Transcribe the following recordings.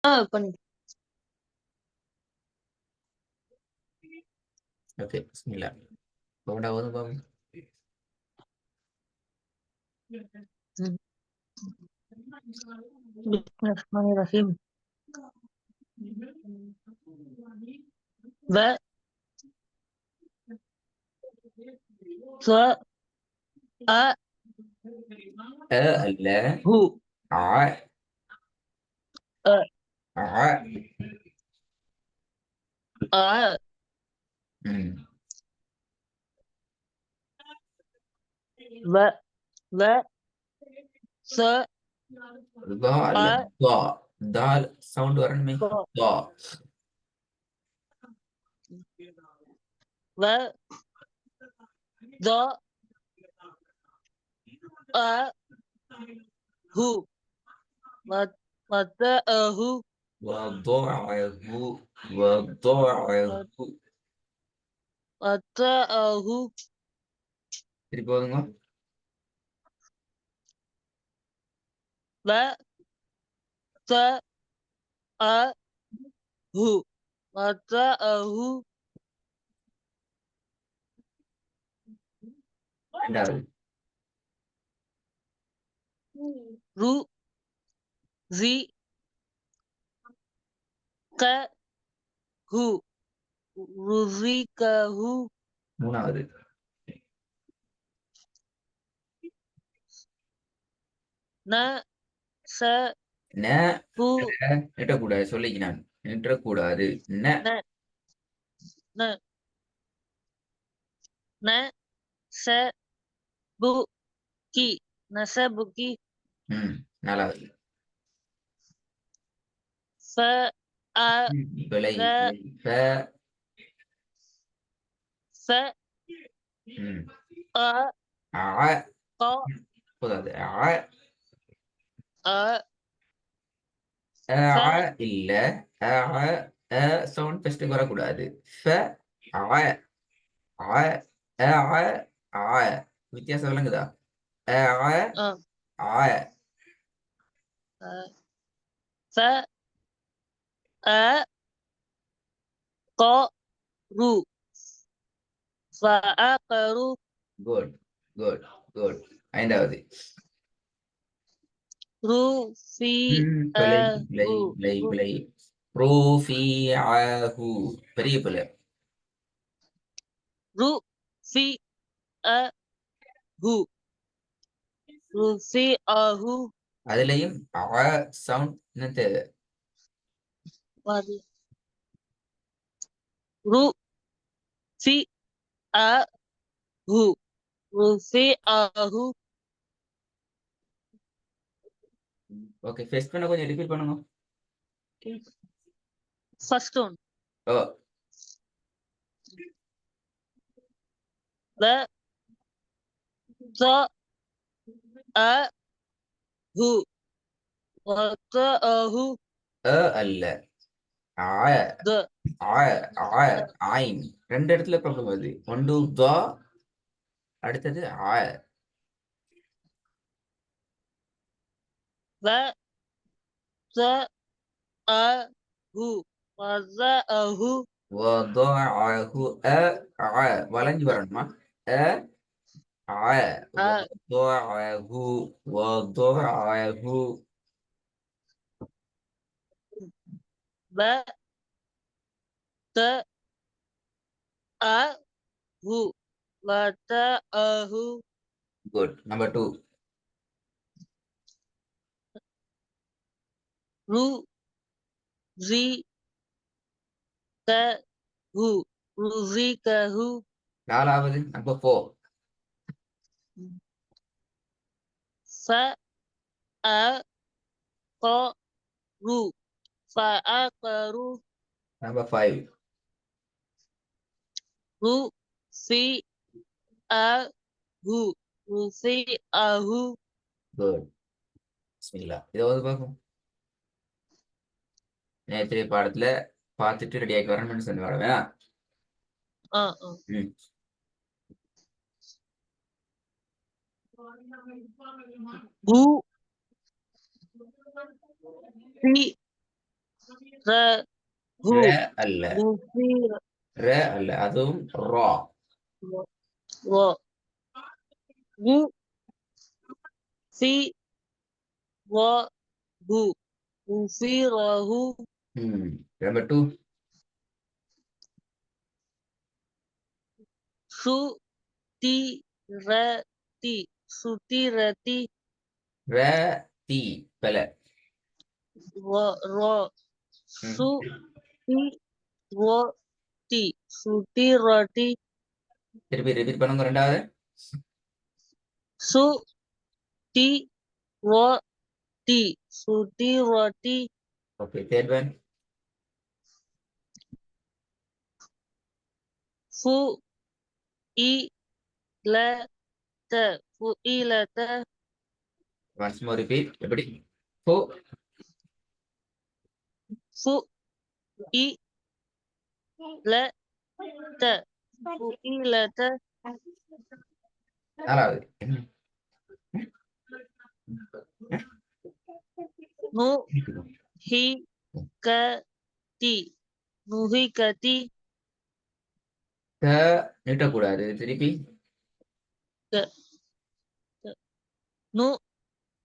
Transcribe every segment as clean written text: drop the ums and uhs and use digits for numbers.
பண்ணு. ஓகே பிஸ்மில்லா. போடா ஓதும் பாப்போம். Bismillahirrahmanirrahim. Ba sa a அல்ல hu ah a ah a ம் ba ba sa தா அல்ல a தா தால் சவுண்ட் வரணுமே. ko தா ba do a hu mata a hu وضعه وضعه mata a hu திருப்பி ஓதுங்க. ba sa a hu mata a hu ரெண்டாவது ru zi ka hu ruzikahu மூணாவது na sa ந hu நிட்டக்கூடாது சொல்லிக்கு நான் நிட்டக்கூடாது. ந na na na sa bu ki nasabuki ம் நாலாவது fa a விலை ga ஃப fa ம் a ஆ ko போதாது. a ஆ fa இல்ல சவுண்ட் ஃபர்ஸ்ட் வரக்கூடாது. ஃப ஆ ஆ ஆ ஆ வித்தியாசம் விளங்குதா? ஆ a ஆ fa a ko ru fa a karu good good good. ஐந்தாவது ru fi a பிழை பிழை hu பிழை பிழை. ரூஃபிஅஹு பெரிய பிள்ளை. ru fi a hu ru fi a hu அதுலயும் சவுண்ட் என்ன தேவை? ru fi a hu ru fi a hu okay ஃபெஸ்ட் பண்ண கொஞ்சம் ரிப்பீட் பண்ணுங்க. first one O ba sa a hu mata a hu அல்ல ஆ the ஆ ஆ ஆயின் ரெண்டு இடத்துல ப்ராப்ளம் வருது. ஒன்று த அடுத்தது ஆ. ba sa a hu mata a hu வதஅஹு வளைஞ்சு வரணுமா? அ ஆ a வதஅஹு வதஅஹு ba sa a hu mata a hu good. Number 2 ru zi ka hu ruzikahu நாலாவது number 4 fa a ko ru fa a karu number 5 ru fi a hu ru fi a hu good. பிஸ்மில்லா. இதை வந்து பார்க்கும் நேற்றைய பாடத்துல பார்த்துட்டு ready ஆகி வரணும்னு சொல்லி வர வேணாம். ம் ru fi ரகு ர அல்ல, நுசிர ர அல்ல, அதுவும் ரா. ரா கு சி ரகு நுசிரஹு Number 2. சுதிரதி சுதிரதி ர தி பல. ரா ம். சுதிரதி சுதிரதி திருப்பி ரிப்பீட் பண்ணுங்க ரெண்டாவது. சுதிரதி சுதிரதி ஓகே, தேர்ட் ஒன். ஃபுஇலத ஃபுஇலத ஒன்ஸ் மோர் ரிப்பீட். எப்படி? ஃபோ ஃபுஇலத ஃபுஇலத நாலாவது. நுஹிகதி நுஹிகதி த நீட்டக்கூடாது. திருப்பி.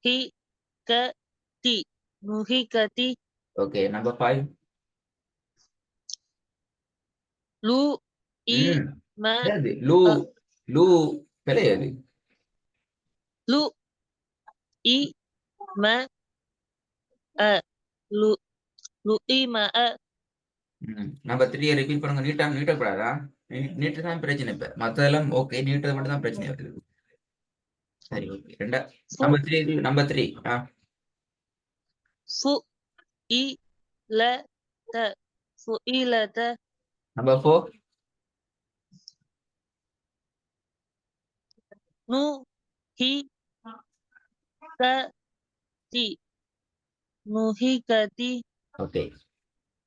நுஹிகதி நுஹிகதி ஓகே, நம்பர் 5. லு இ ம அது லூ. அ லூ கிடையாது. லு இ ம அ லு லு இ ம அ நம்பர் 3 ரிப்பீட் பண்ணுங்க. நீட்டக்கூடாதா? நீட்டு தான் பிரச்சனை. இப்ப மத்ததெல்லாம் ஓகே, நீட்டது மட்டும் தான் பிரச்சனை வருது. சரி, ஓகே. நம்பர் 3. ஃபு இ ல த ஃபுஇலத நம்பர் 4. நுஹிகதி நுஹிகதி ஓகே,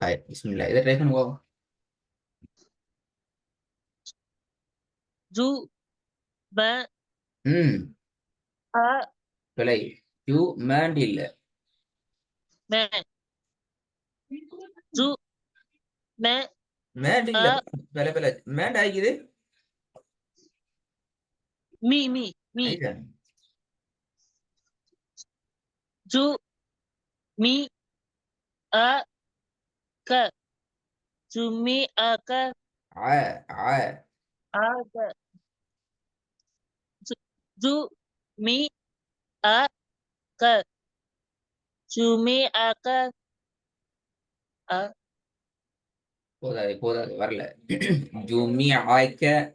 ஹாய், பிஸ்மில்லா. இதை ட்ரை பண்ணுங்க. ஜு ப ம் அ பிழை. யூ மேண்ட் இல்ல. மெ ஜு மெ மேண்ட் அ இல்ல. பிழை மேண்ட் ஆகிக்குது. மீ ஐதான். ஜு மீ அ க ஜுமி அ க ஆ ஆ அ க ஜு மீ அ க ஜுமி அ க அ போதாது வரல. ஜூமி ஆய்க்க.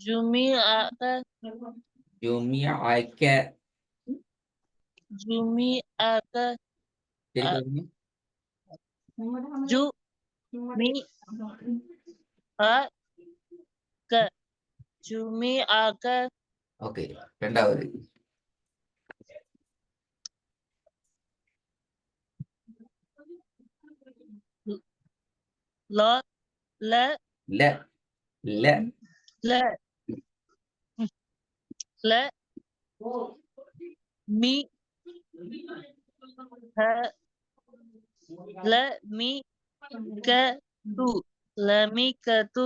ஜுமி அ க ஜூமி ஆய்க்க. ஜுமி அ க அ திருப்பி. ஜு மீ அ க ஜுமி அ க ஓகே, ரெண்டாவது. ல ல ல ல ல ல மீ ஹ ல மீ க து லமி க து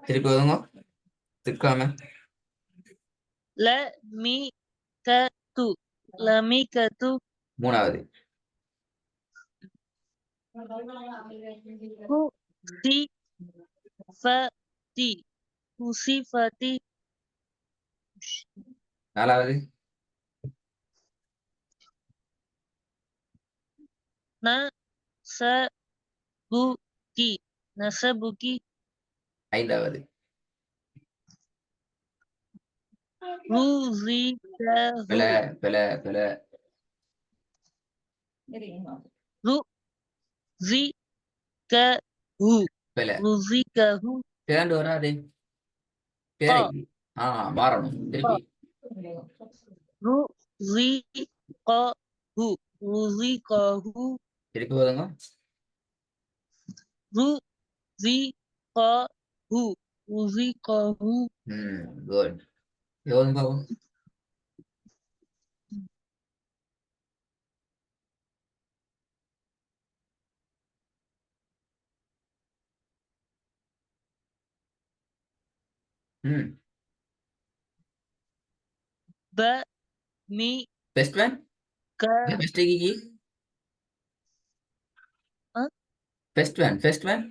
திருப்பி வருங்க. திக்காம. ல மீ க து லமி க து மூணாவது. கு சி ஃப தி குசிஃபதி நாலாவது. ந ச பு கி நசபுகி ஐந்தாவது. ருசிகஹு பிழை பிழை பிழை. ருசிகஹு பிழை. ருசிகஹு தேண்டு வராது. க தேரை. மாறணும். திருப்பி. ருசிகஹு ருசிகஹு திருப்பி வருங்க. ருசிகஹு ருசிகஹு குட். எவ்வளவு பாவம். ம் ப மீ ஃபர்ஸ்ட் ஒன் க ஃபர்ஸ்ட் கி அ, ஃபர்ஸ்ட் ஒன்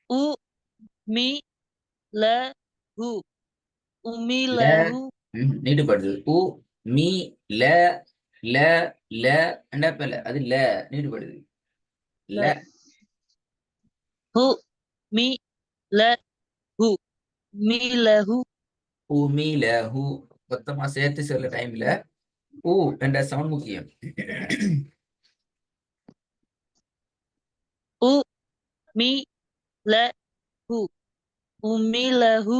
உ மீ ல ஹு ல உமிலகு நீட்டுப்படுது உ மீ ல ல ல ரெண்டாப்பல அது ல நீட்டுப்படுது ல ஹு மீ ல ஹு மீலகு உ மீ ல ஹூ மொத்தமா சேர்த்து சொல்ல டைம்ல ஊ என்ற சவுண்ட் முக்கியம். உ மீ ல ஹு உமிலகு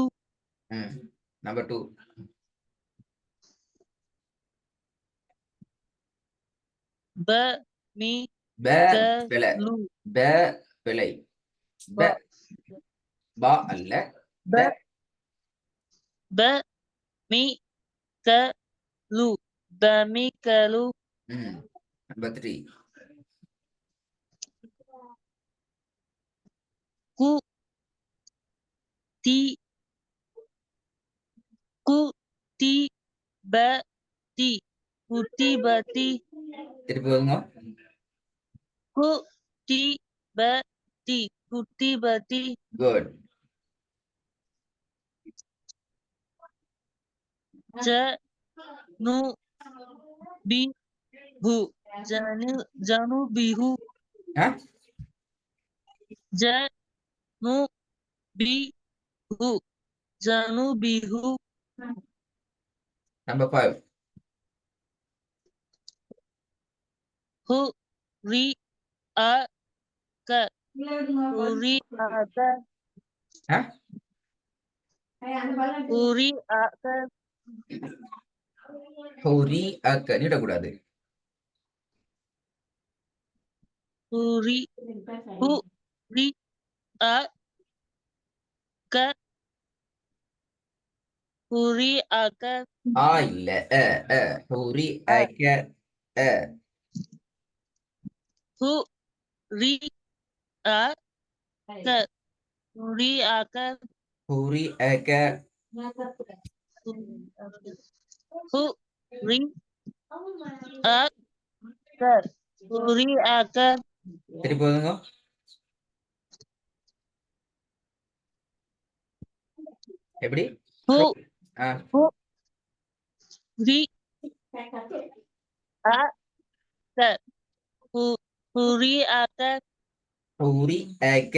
நம்பர் 2 ப மீ ப க பிழை லு ப பிழை ப ப பா அல்ல ப ப ப மீ க லு பமிகலு நம்பர் 3 கு தி கு தி ப தி குத்திபதி திருப்பி வருங்க கு தி ப தி குத்திபதி குட் ஜ நு பி ஹு ஜனு பிஹு ஜ நு பி ஹு ஜனு பிஹு நம்பர் 5 ஹு ரி அ க உரி அ க உரி அ க ஹௌரி அக்க நீடக்கூடாது உரி ஹு ரி அ க உரி அ க ஆ இல்ல ஹௌரி அ அக்க அ ஹு ரி அ க உரி அ க ஹௌரி அக்க ஹு ரி அ க உரி அ க திருப்பி வருங்க எப்படி ஹு ஆ ஹு ரி அ க உரி அ க ஹௌரி அக்க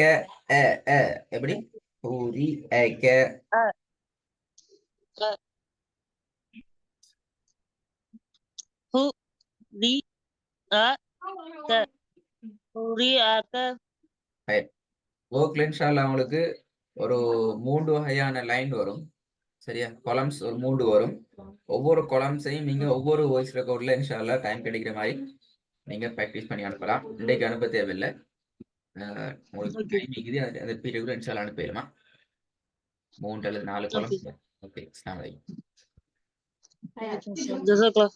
எப்படி ஹௌரி அக்க அ க ஹு ரி அ க உரி அ க ஒர்க்ல இன்ஷால்லா உங்களுக்கு ஒரு 3 வகையான லைன் வரும் சரியா காலம்ஸ் ஒரு 3 வரும் ஒவ்வொரு காலம்ஸையும் நீங்க ஒவ்வொரு வாய்ஸ் ரெக்கார்ட்ல இன்ஷால்லா டைம் கிடைக்கிற மாதிரி நீங்க ப்ராக்டிஸ் பண்ணி அனுப்பலாம் இன்றைக்கு அனுப்ப தேவையில்லை உங்களுக்கு ஓகே டைம் இருக்குது அந்த பீரியட்ல இன்ஷால்லா அனுப்பிடலாமா 3 அல்லது 4 ஓகே காலம்ஸ் ஓகே அஸ்ஸலாமு அலைக்கும் ஜஸாக்கல்லாஹ்